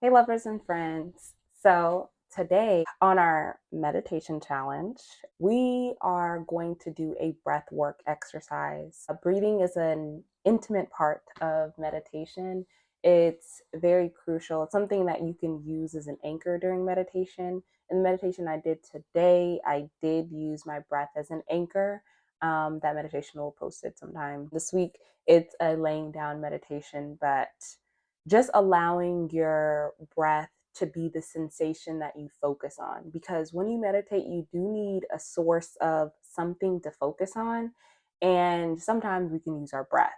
Hey, lovers and friends. So, today on our meditation challenge, we are going to do a breath work exercise. Breathing is an intimate part of meditation. It's very crucial. It's something that you can use as an anchor during meditation. In the meditation I did today, I did use my breath as an anchor. That meditation will post it sometime this week. It's a laying down meditation, but just allowing your breath to be the sensation that you focus on. Because when you meditate, you do need a source of something to focus on. And sometimes we can use our breath.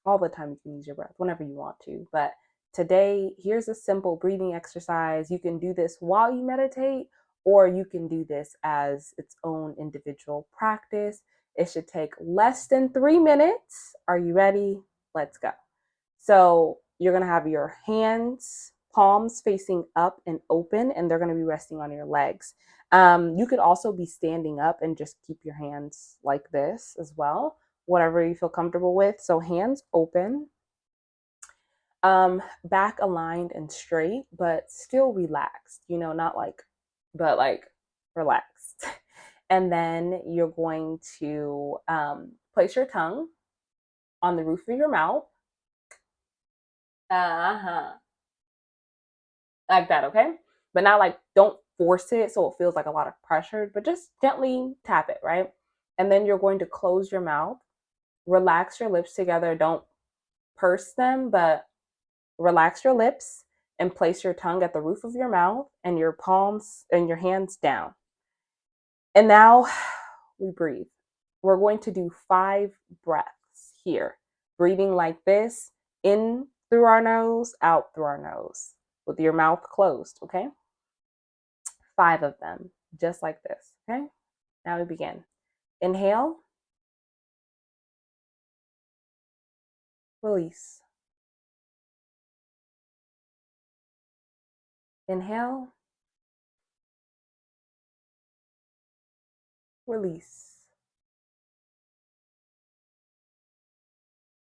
All the time, you can use your breath whenever you want to. But today, here's a simple breathing exercise. You can do this while you meditate, or you can do this as its own individual practice. It should take less than 3 minutes. Are you ready? Let's go. So you're going to have your hands, palms facing up and open, and they're going to be resting on your legs. You could also be standing up and just keep your hands like this as well, whatever you feel comfortable with. So hands open, back aligned and straight, but still relaxed, not like, but like relaxed. And then you're going to place your tongue on the roof of your mouth. Uh-huh. Like that, okay? But not like, don't force it so it feels like a lot of pressure, but just gently tap it, right? And then you're going to close your mouth, relax your lips together. Don't purse them, but relax your lips and place your tongue at the roof of your mouth and your palms and your hands down. And now we breathe. We're going to do 5 breaths here, breathing like this, in through our nose, out through our nose, with your mouth closed, okay? 5 of them, just like this, okay? Now we begin. Inhale, release. Inhale, release.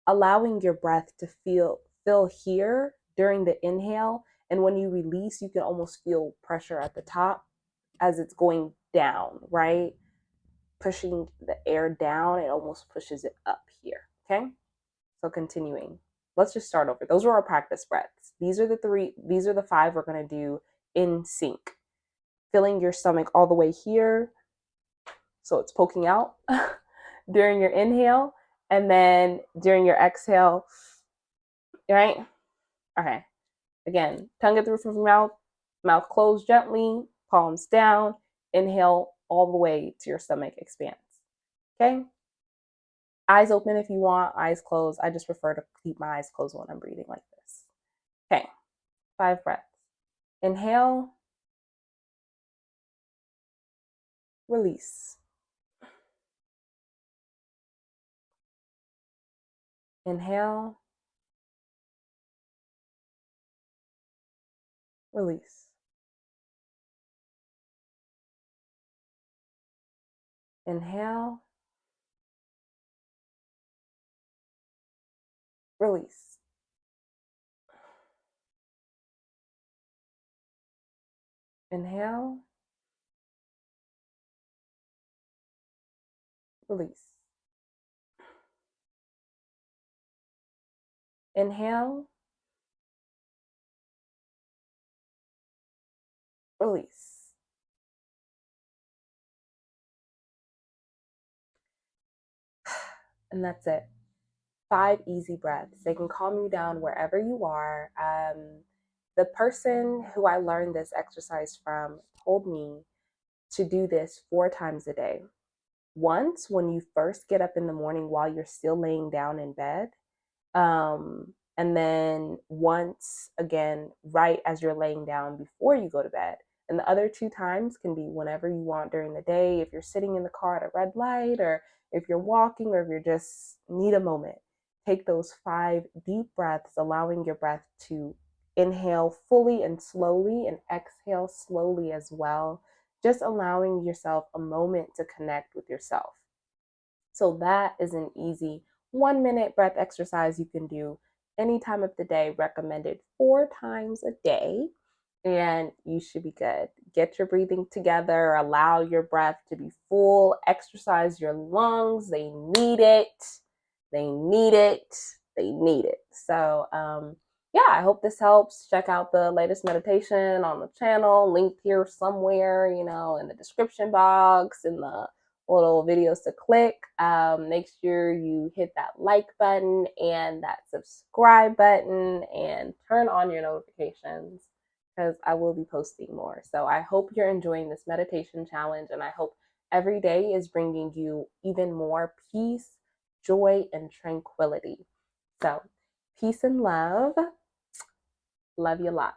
Allowing your breath to fill here during the inhale, and when you release, you can almost feel pressure at the top as it's going down, right? Pushing the air down, it almost pushes it up here, okay? So continuing. Let's just start over. Those are our practice breaths. These are the 5 we're going to do in sync. Filling your stomach all the way here, so it's poking out during your inhale, and then during your exhale, right? Okay. Again, tongue at the roof of your mouth, mouth closed gently, palms down. Inhale all the way to your stomach expands. Okay? Eyes open if you want, eyes closed. I just prefer to keep my eyes closed when I'm breathing like this. Okay, 5 breaths. Inhale, release. Inhale, release. Inhale, release. Inhale, release. Inhale, release. And that's it. 5 easy breaths. They can calm you down wherever you are. The person who I learned this exercise from told me to do this 4 times a day. Once when you first get up in the morning while you're still laying down in bed. And then once again, right as you're laying down before you go to bed. And the other 2 times can be whenever you want during the day, if you're sitting in the car at a red light, or if you're walking, or if you just need a moment. Take those 5 deep breaths, allowing your breath to inhale fully and slowly and exhale slowly as well. Just allowing yourself a moment to connect with yourself. So that is an easy 1-minute breath exercise you can do any time of the day, recommended 4 times a day, and you should be good. Get your breathing together, allow your breath to be full, exercise your lungs. They need it. They need it. They need it. So, yeah, I hope this helps. Check out the latest meditation on the channel, linked here somewhere, in the description box, in the little videos to click. Make sure you hit that like button and that subscribe button and turn on your notifications because I will be posting more. So I hope you're enjoying this meditation challenge, and I hope every day is bringing you even more peace, joy, and tranquility. So, peace and love. Love you a lot.